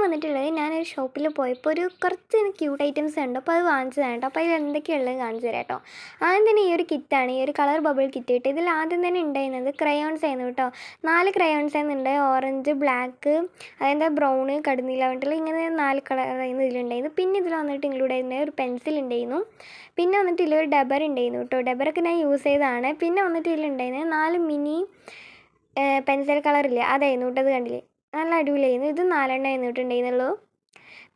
വന്നിട്ടുള്ളത് ഞാനൊരു ഷോപ്പിൽ പോയപ്പോൾ ഒരു കുറച്ച് ക്യൂട്ട് ഐറ്റംസ് ഉണ്ട്. അപ്പോൾ അത് വാങ്ങിച്ചതാണ് കേട്ടോ. അപ്പോൾ അതിൽ എന്തൊക്കെയുള്ളത് കാണിച്ചു തരാം കേട്ടോ. ആദ്യം തന്നെ ഈ ഒരു കിറ്റാണ്, ഈ ഒരു കളർ ബബിൾ കിറ്റ് കിട്ടും. ഇതിൽ ആദ്യം തന്നെ ഉണ്ടായിരുന്നത് ക്രയോൺസ് ആയിരുന്നു കേട്ടോ. 4 ക്രയോൺസ് ആയിരുന്നുണ്ട്. ഓറഞ്ച്, ബ്ലാക്ക്, അതെന്താ ബ്രൗണ്, കടുനീല പറഞ്ഞിട്ടുള്ള ഇങ്ങനെ 4 കളറായിരുന്നു ഇതിലുണ്ടായിരുന്നു. പിന്നെ ഇതിൽ വന്നിട്ട് ഇൻക്ലൂഡ് ആയിരുന്ന ഒരു പെൻസിൽ ഉണ്ടായിരുന്നു. പിന്നെ വന്നിട്ട് ഇതിലൊരു ഡബർ ഉണ്ടായിരുന്നു കേട്ടോ. ഡബറൊക്കെ ഞാൻ യൂസ് ചെയ്തതാണ്. പിന്നെ വന്നിട്ട് ഇതിലുണ്ടായിരുന്നത് 4 മിനി പെൻസിൽ കളറില്ല, അതായിരുന്നു കേട്ടോ. അത് കണ്ടില്ലേ, നല്ല അടിപൊളിയായിരുന്നു. ഇത് 4 ആയിരുന്നുണ്ടായിരുന്നുള്ളൂ.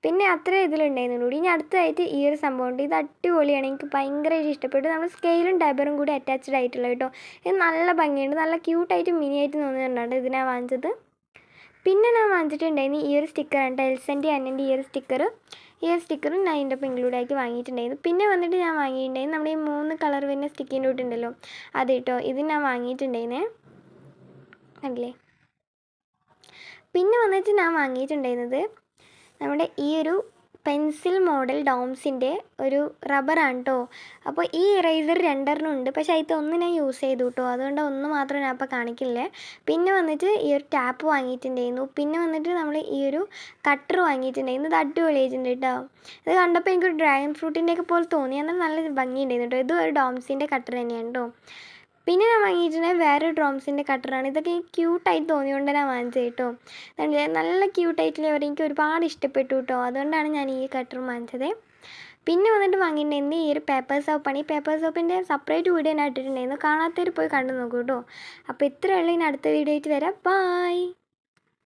പിന്നെ അത്ര ഇതിലുണ്ടായിരുന്നുള്ളൂ. ഇനി അടുത്തതായിട്ട് ഈ ഒരു സംഭവം ഉണ്ട്. ഇത് അടിപൊളിയാണ്, എനിക്ക് ഭയങ്കരമായിട്ട് ഇഷ്ടപ്പെട്ടു. നമ്മൾ സ്കെയിലും ഡബറും കൂടി അറ്റാച്ച്ഡ് ആയിട്ടുള്ള കേട്ടോ. ഇത് നല്ല ഭംഗിയുണ്ട്, നല്ല ക്യൂട്ടായിട്ട് മിനി ആയിട്ട് തോന്നുന്നുണ്ട് ഇതിനാണ് വാങ്ങിച്ചത്. പിന്നെ ഞാൻ വാങ്ങിച്ചിട്ടുണ്ടായിരുന്നു ഈ ഒരു സ്റ്റിക്കറാണ്, എൽസൻ്റെ അന്നൻ്റെ ഈ ഒരു സ്റ്റിക്കറും ഞാൻ ഇതിൻ്റെ ഒപ്പം ഇൻക്ലൂഡ് ആക്കി വാങ്ങിയിട്ടുണ്ടായിരുന്നു. പിന്നെ വന്നിട്ട് ഞാൻ വാങ്ങിയിട്ടുണ്ടായിരുന്നു നമ്മുടെ ഈ 3 കളർ വരുന്ന സ്റ്റിക്കിൻ്റെ കൂട്ടുണ്ടല്ലോ, അത് കേട്ടോ. ഇത് ഞാൻ വാങ്ങിയിട്ടുണ്ടായിരുന്നേ, കണ്ടില്ലേ. പിന്നെ വന്നിട്ട് ഞാൻ വാങ്ങിയിട്ടുണ്ടായിരുന്നത് നമ്മുടെ ഈ ഒരു പെൻസിൽ മോഡൽ ഡോംസിൻ്റെ ഒരു റബ്ബറാണ് കേട്ടോ. അപ്പോൾ ഈ ഇറേസർ 2 ഉണ്ട്, പക്ഷേ അതിൽ ഒന്ന് ഞാൻ യൂസ് ചെയ്തു കേട്ടോ. അതുകൊണ്ട് ഒന്ന് മാത്രം ഞാൻ ഇപ്പോൾ കാണിക്കില്ലേ. പിന്നെ വന്നിട്ട് ഈ ഒരു ടാപ്പ് വാങ്ങിയിട്ടുണ്ടായിരുന്നു. പിന്നെ വന്നിട്ട് നമ്മൾ ഈ ഒരു കട്ടർ വാങ്ങിയിട്ടുണ്ടായിരുന്നു. ഇത് അടിപൊളിയായിട്ടുണ്ട് കേട്ടോ. ഇത് കണ്ടപ്പോൾ എനിക്കൊരു ഡ്രാഗൺ ഫ്രൂട്ടിൻ്റെയൊക്കെ പോലെ തോന്നി, എന്നാൽ നല്ല ഭംഗിയുണ്ടായിരുന്നു കേട്ടോ. ഇതും ഒരു ഡോംസിൻ്റെ കട്ടർ തന്നെയാണ് കേട്ടോ. പിന്നെ ഞാൻ വാങ്ങിയിട്ടുണ്ടെങ്കിൽ വേറൊരു ഡ്രോംസിൻ്റെ കട്ടറാണ്. ഇതൊക്കെ ക്യൂട്ടായിട്ട് തോന്നിയുകൊണ്ട് ഞാൻ വാങ്ങിച്ചത് കേട്ടോ. നല്ല ക്യൂട്ടായിട്ടുള്ള എനിക്ക് ഒരുപാട് ഇഷ്ടപ്പെട്ടു കേട്ടോ. അതുകൊണ്ടാണ് ഞാൻ ഈ കട്ടർ വാങ്ങിച്ചത്. പിന്നെ വന്നിട്ട് വാങ്ങിയിട്ടുണ്ടായിരുന്നു ഈ ഒരു പേപ്പർ സോപ്പാണ്. ഈ പേപ്പർ സോപ്പിൻ്റെ സെപ്പറേറ്റ് വീഡിയോ ഞാൻ ഇട്ടിട്ടുണ്ടായിരുന്നു, കാണാത്തവർ പോയി കണ്ടു നോക്കൂ കേട്ടോ. അപ്പോൾ ഇത്രയേ ഉള്ളൂ. ഇനി അടുത്ത വീഡിയോ ആയിട്ട് വരാം. ബൈ.